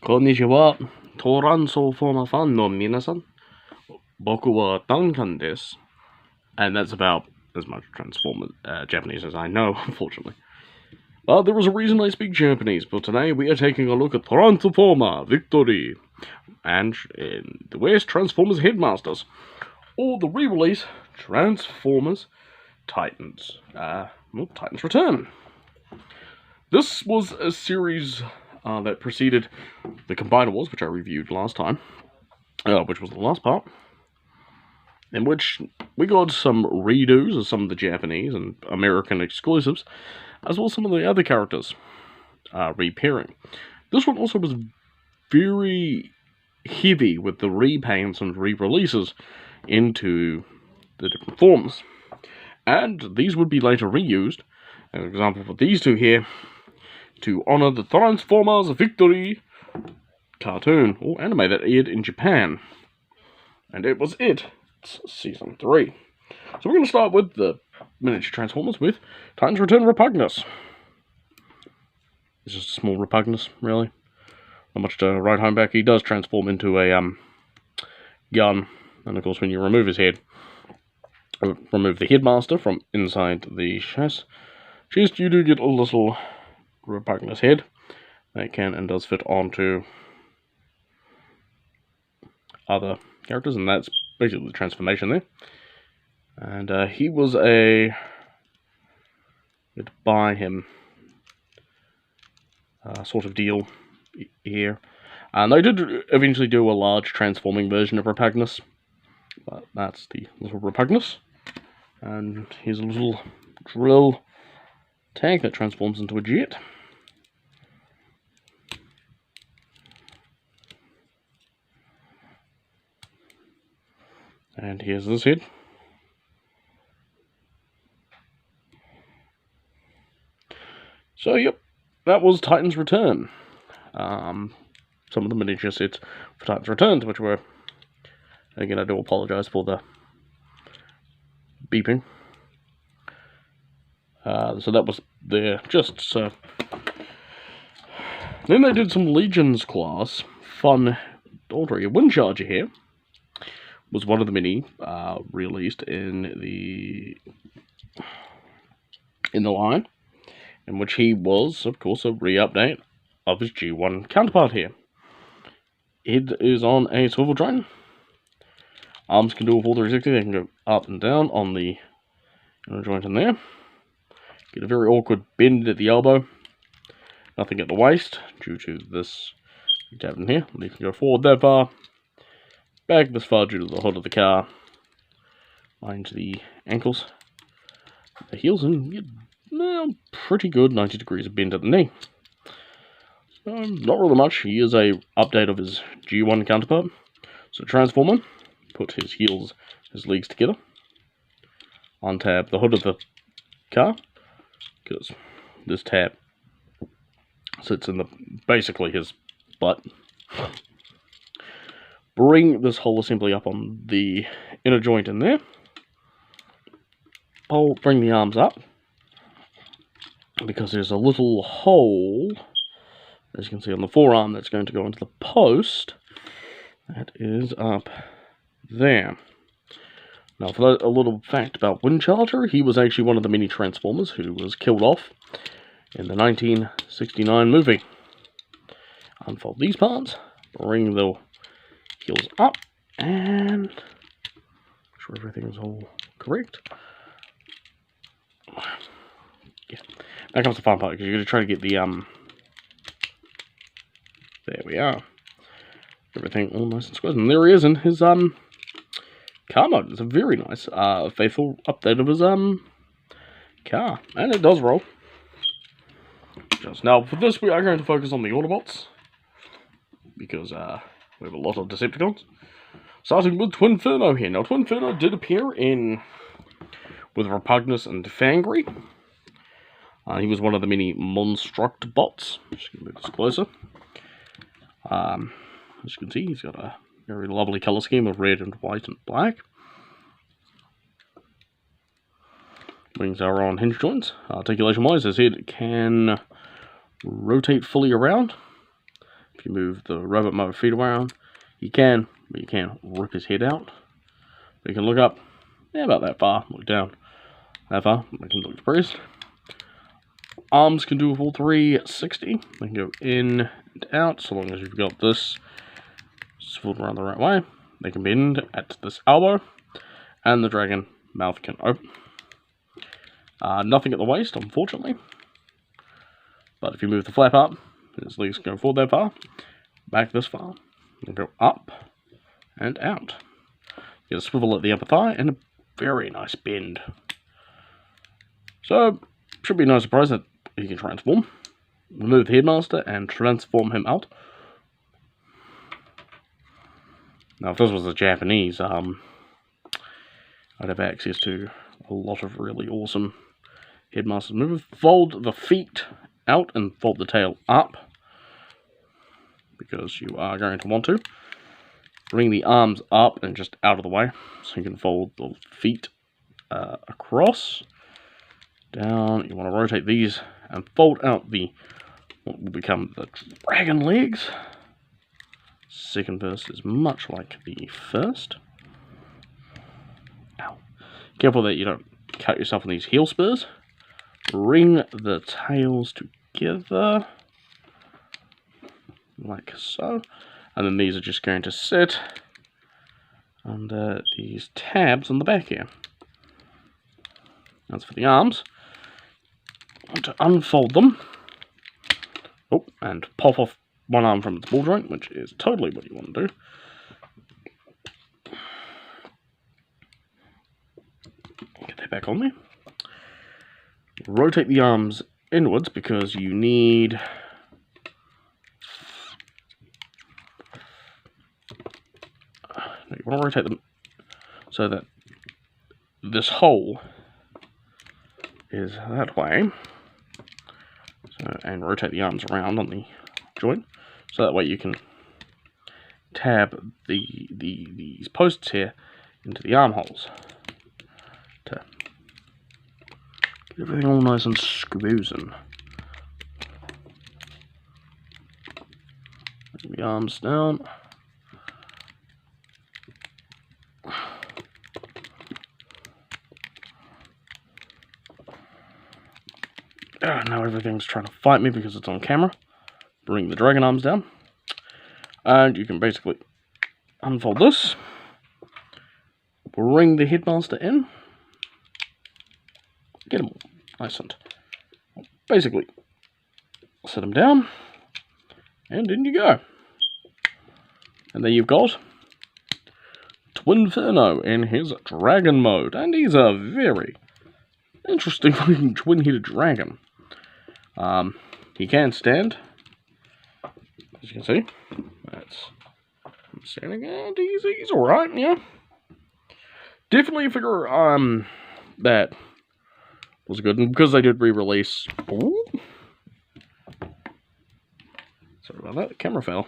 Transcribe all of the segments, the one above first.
Konnichiwa, Toranso former fan no minasan. Boku wa Duncan desu. And that's about as much Transformers Japanese as I know, unfortunately. But there is a reason I speak Japanese, but today we are taking a look at Transformer Victory. And in the West, Transformers Headmasters. Or the re-release, Transformers Titans. Titans Return. This was a series that preceded the Combiner Wars, which I reviewed last time, which was the last part, in which we got some redos of some of the Japanese and American exclusives, as well as some of the other characters repairing. This one also was very heavy with the repaints and re-releases into the different forms. And these would be later reused, an example for these two here, to honor the Transformers Victory cartoon or anime that aired in Japan. And it was It's Season 3. So we're going to start with the miniature Transformers with Titans Return Repugnus. It's just a small Repugnus, really. Not much to write home back. He does transform into a gun, and of course when you remove his head, remove the headmaster from inside the chest, you do get a little Repugnus head that can and does fit onto other characters, and that's basically the transformation there. And he was a... buy him sort of deal here. And they did eventually do a large transforming version of Repugnus, but that's the little Repugnus. And here's a little drill tank that transforms into a jet. And here's this head. So, yep, that was Titans Return. Some of the miniature sets for Titans Return, which were, again, I do apologize for the beeping. So that was there, just so. Then they did some Legions class fun. Audrey, a Wind Charger here was one of the mini released in the line, in which he was, of course, a re-update of his G1 counterpart here. It is on a swivel train. Arms can do a full 360, they can go up and down on the inner joint in there. Get a very awkward bend at the elbow. Nothing at the waist, due to this tab in here. You can go forward that far, back this far due to the hood of the car, into the ankles, the heels, and get pretty good 90 degrees of bend at the knee. So, not really much. He is a update of his G1 counterpart. So Transformer, put his legs together, untab the hood of the car, because this tab sits in basically his butt. Bring this whole assembly up on the inner joint in there. Bring the arms up, because there's a little hole, as you can see on the forearm, that's going to go into the post. That is up there. Now, for a little fact about Wind Charger, he was actually one of the mini Transformers who was killed off in the 1969 movie. Unfold these parts, bring the heels up, and make sure everything is all correct. Yeah, now comes the fun part, because you're going to try to get the there we are. Everything all nice and square. And there he is in his car mode. It's a very nice faithful update of his car, and it does roll. Now for this we are going to focus on the Autobots, because we have a lot of Decepticons. Starting with Twinferno here. Now Twinferno did appear with Repugnus and Fangry. He was one of the mini Monstruct bots. Just going to move this closer. As you can see, he's got a very lovely colour scheme of red and white and black. Wings are on hinge joints. Articulation-wise, his head can rotate fully around. if you move the robot mode feet around, you can, but you can't rip his head out. But you can look up, yeah, about that far, look down, that far, they can look depressed. Arms can do a full 360, they can go in and out, so long as you've got this swiveled around the right way. They can bend at this elbow, and the dragon mouth can open. Nothing at the waist, unfortunately. But if you move the flap up, his legs can go forward that far, back this far, and go up and out. You get a swivel at the upper thigh and a very nice bend. So, should be no surprise that he can transform. Remove the headmaster and transform him out. Now, if this was a Japanese, I'd have access to a lot of really awesome headmasters. Move, fold the feet out and fold the tail up, because you are going to want to. Bring the arms up and just out of the way, so you can fold the feet across, down. You want to rotate these and fold out the what will become the dragon legs. Second verse is much like the first. Ow. Careful that you don't cut yourself in these heel spurs. Bring the tails together, like so. And then these are just going to sit under these tabs on the back here. As for the arms, I want to unfold them. Oh, and pop off one arm from its ball joint, which is totally what you want to do. Get that back on there. Rotate the arms inwards because you need... You want to rotate them so that this hole is that way. So, and rotate the arms around on the joint, so that way you can tab these posts here into the armholes to get everything all nice and squoozing. Bring the arms down. Now everything's trying to fight me because it's on camera. Bring the dragon arms down. And you can basically unfold this. Bring the headmaster in. Get him all nice and basically set him down. And in you go. And there you've got Twinferno in his dragon mode. And he's a very interesting looking twin-headed dragon. He can stand, as you can see. I'm standing, and he's alright, yeah. Definitely a figure that was good, and because they did re-release. Sorry about that, the camera fell.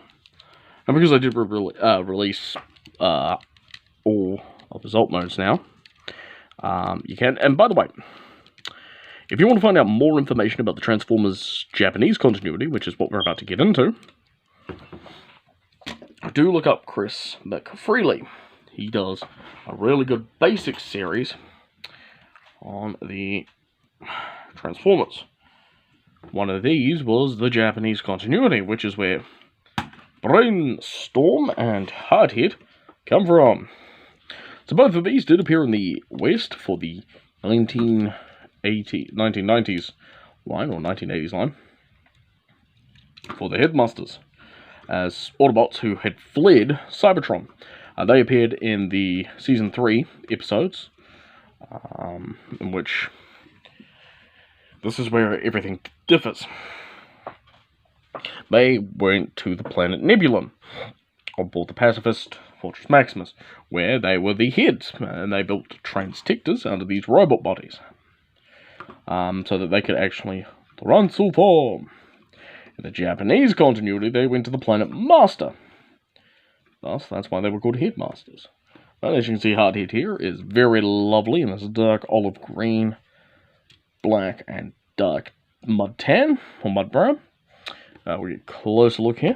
And because I did release all of his alt modes now, you can. And by the way, if you want to find out more information about the Transformers Japanese continuity, which is what we're about to get into, do look up Chris McFreely. He does a really good basic series on the Transformers. One of these was the Japanese continuity, which is where Brainstorm and Hardhead come from. So both of these did appear in the West for the 1990s line, or 1980s line, for the Headmasters, as Autobots who had fled Cybertron. They appeared in the Season 3 episodes, in which this is where everything differs. They went to the planet Nebulon, on board the pacifist Fortress Maximus, where they were the heads, and they built transdictors under these robot bodies, so that they could actually transform. In the Japanese continuity, they went to the planet Master. Thus, that's why they were called Headmasters. But as you can see, Hardhead here is very lovely in this dark olive green, black, and dark mud tan, or mud brown. We get a closer look here.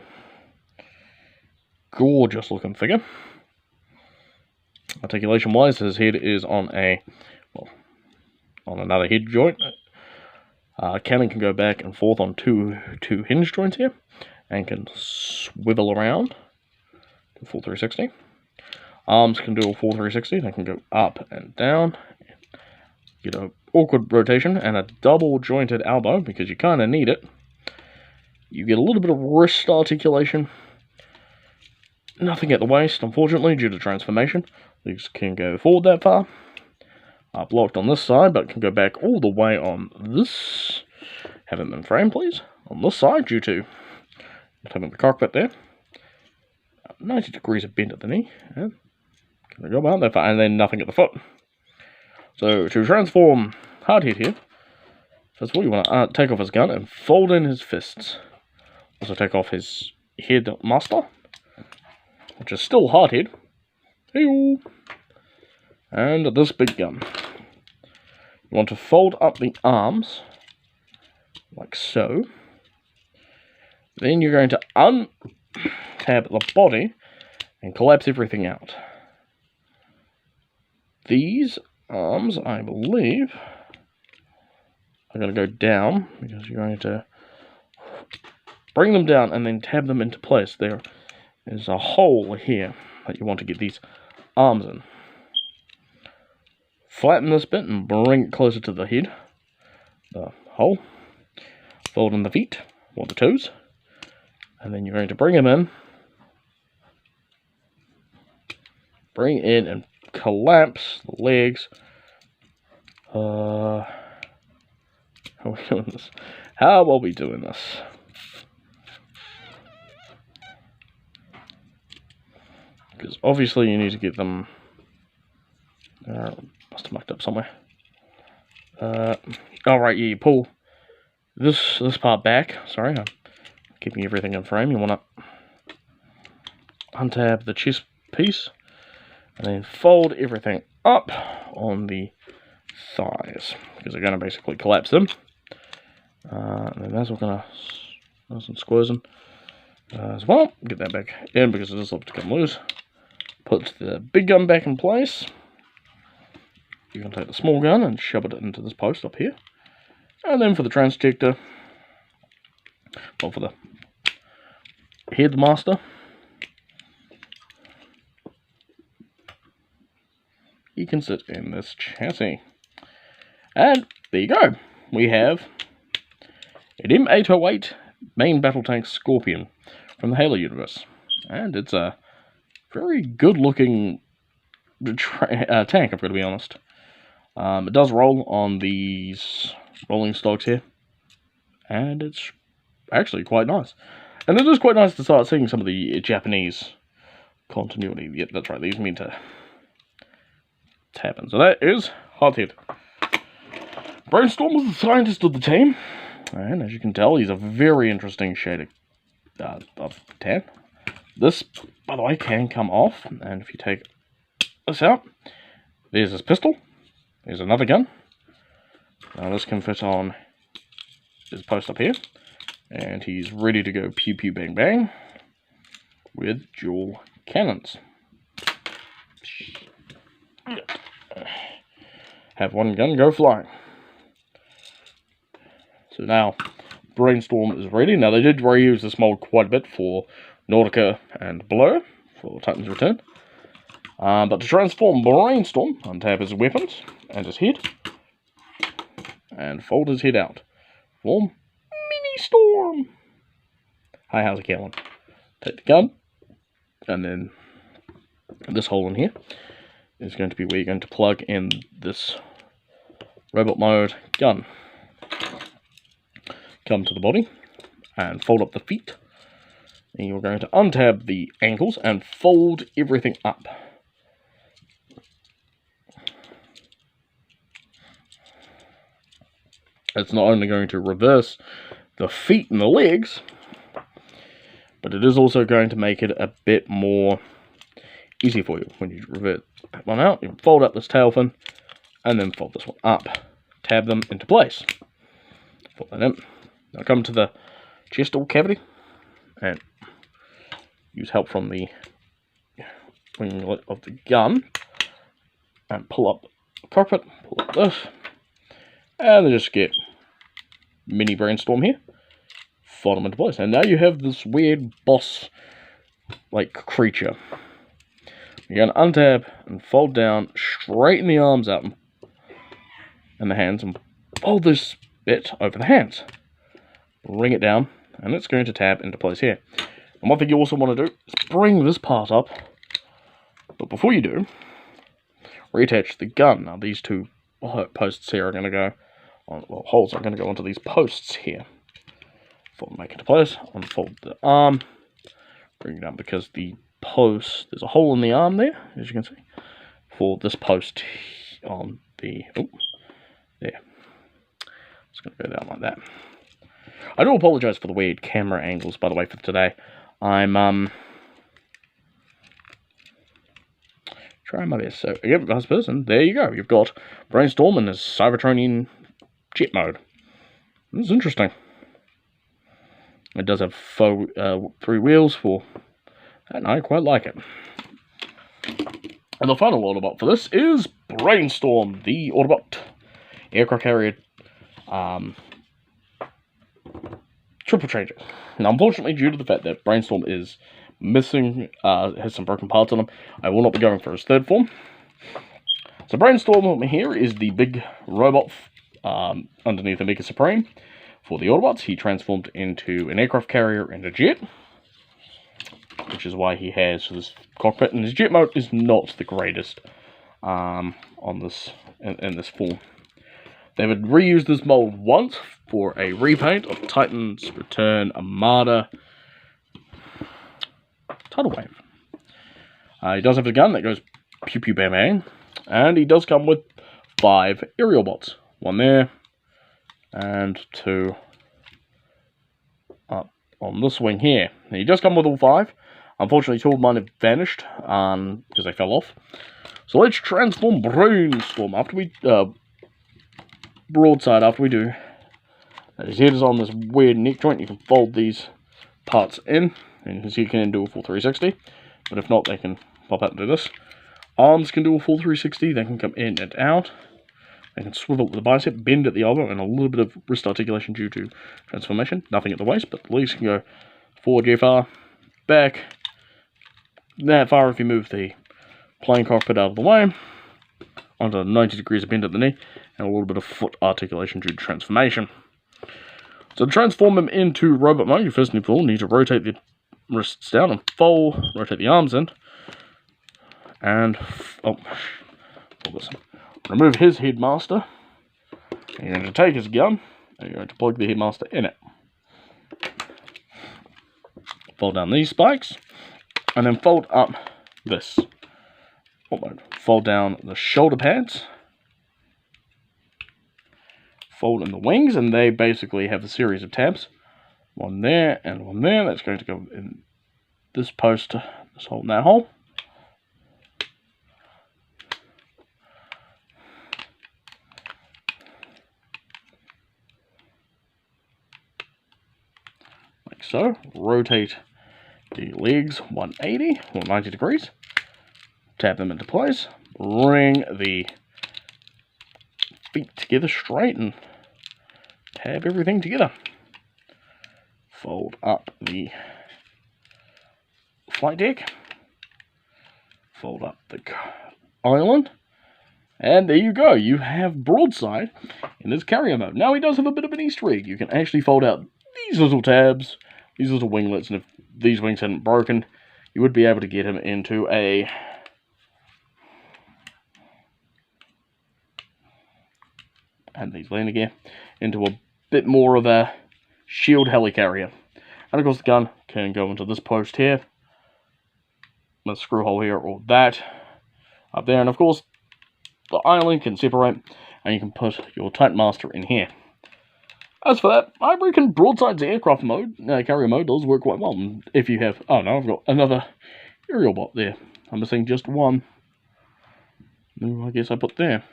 gorgeous looking figure. Articulation wise, his head is on another head joint. Cannon can go back and forth on two hinge joints here, and can swivel around to full 360. Arms can do a full 360. They can go up and down. Get an awkward rotation and a double jointed elbow because you kind of need it. You get a little bit of wrist articulation. Nothing at the waist, unfortunately, due to transformation. Legs can go forward that far. Blocked on this side, but can go back all the way on this. Have him in frame, please. On this side, due to not having the cockpit there. 90 degrees of bend at the knee. And can go behind that far, and then nothing at the foot. So, to transform Hardhead here, first of all, you want to take off his gun and fold in his fists. Also take off his head master, which is still Hardhead. Hey-o! And this big gun. You want to fold up the arms, like so. Then you're going to untab the body and collapse everything out. These arms, I believe, are going to go down, because you're going to bring them down and then tab them into place. There is a hole here that you want to get these arms in. Flatten this bit and bring it closer to the head, the hole. Fold in the feet, or the toes, and then you're going to bring them in. Bring in and collapse the legs. How are we doing this? How are we doing this? Because obviously you need to get them. Must have mucked up somewhere. Alright, yeah, you pull this part back. Sorry, I'm keeping everything in frame. You want to untab the chest piece and then fold everything up on the thighs, because they're going to basically collapse them. And then that's what going to nice and squeezing as well. Get that back in because it does love to come loose. Put the big gun back in place. You can take the small gun and shove it into this post up here. And then for the transjector, well, for the head master, you can sit in this chassis. And there you go. We have an M808 main battle tank Scorpion from the Halo universe. And it's a very good looking tank, I've got to be honest. It does roll on these rolling stocks here, and it's actually quite nice. And it is quite nice to start seeing some of the Japanese continuity. Yep, that's right, these mean to happen. So that is Hardhead. Brainstorm was the scientist of the team, and as you can tell, he's a very interesting shade of tan. This, by the way, can come off, and if you take this out, there's his pistol. There's another gun. Now this can fit on his post up here. And he's ready to go pew pew bang bang with dual cannons. Have one gun go flying. So now Brainstorm is ready. Now they did reuse this mold quite a bit for Nautica and Blur for Titan's Return. But to transform Brainstorm, untap his weapons and his head, and fold his head out. Form Mini Storm. Hi, how's it going? Take the gun, and then this hole in here is going to be where you're going to plug in this robot mode gun. Come to the body and fold up the feet. And you're going to untab the ankles and fold everything up. It's not only going to reverse the feet and the legs, but it is also going to make it a bit more easy for you. When you revert that one out, you fold up this tail fin, and then fold this one up. Tab them into place. Fold that in. Now come to the chest cavity, and use help from the winglet of the gun, and pull up the cockpit, pull up this, and then just get mini brainstorm here, fold them into place, and now you have this weird boss-like creature. You're going to untab and fold down, straighten the arms out and the hands, and fold this bit over the hands. Bring it down, and it's going to tab into place here. And one thing you also want to do is bring this part up, but before you do, reattach the gun. Now these two posts here are going to go on, well, holes are going to go onto these posts here. Fold, make it into place, unfold the arm, bring it down because the post, there's a hole in the arm there, as you can see, for this post on the, oh, there. It's going to go down like that. I do apologize for the weird camera angles, by the way, for today. I'm, trying my best. So, again, first person, there you go. You've got Brainstorm in his Cybertronian jet mode. This is interesting. It does have 3 wheels for, and I quite like it. And the final Autobot for this is Brainstorm, the Autobot aircraft carrier triple changer. Now, unfortunately, due to the fact that Brainstorm is missing, has some broken parts on him, I will not be going for his third form. So Brainstorm here is the big robot underneath the Mega Supreme. For the Autobots, he transformed into an aircraft carrier and a jet, which is why he has this cockpit, and his jet mode is not the greatest on this in this form. They would reuse this mold once for a repaint of Titan's Return Armada Tidal Wave. He does have a gun that goes pew pew bang bang, and he does come with 5 aerial bots. 1 there, and 2 up on this wing here. Now, he does come with all 5. Unfortunately, 2 of mine have vanished because they fell off. So let's transform Brainstorm after we broadside after we do. His head is on this weird neck joint. You can fold these parts in, and you can see you can do a full 360. But if not, they can pop out and do this. Arms can do a full 360. They can come in and out. They can swivel with the bicep, bend at the elbow, and a little bit of wrist articulation due to transformation. Nothing at the waist, but the legs can go forward, far, back, that far if you move the plane cockpit out of the way, onto 90 degrees of bend at the knee, and a little bit of foot articulation due to transformation. So to transform him into robot mode, you first of all need to rotate the wrists down and fold, rotate the arms in, and remove his headmaster. And you're going to take his gun, and you're going to plug the headmaster in it. Fold down these spikes, and then fold up this. Fold down the shoulder pads. Fold in the wings, and they basically have a series of tabs. 1 there, and 1 there. That's going to go in this post, this hole, and that hole. Like so. Rotate the legs 180 or 90 degrees. Tap them into place. Bring the feet together straight and tab everything together. Fold up the flight deck. Fold up the island. And there you go. You have Broadside in his carrier mode. Now he does have a bit of an Easter egg. You can actually fold out these little tabs, these little winglets, and if these wings hadn't broken, you would be able to get him into a these landing gear into a bit more of a shield helicarrier. And of course the gun can go into this post here, the screw hole here, or that up there, and of course the island can separate and you can put your Titan Master in here. As for that, I reckon Broadside's aircraft mode, carrier mode, does work quite well. And if you have, oh no, I've got another aerial bot there. I'm missing just one. No, I guess I put there.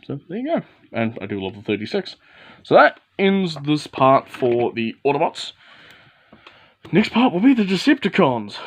So there you go. And I do level 36. So that ends this part for the Autobots. Next part will be the Decepticons.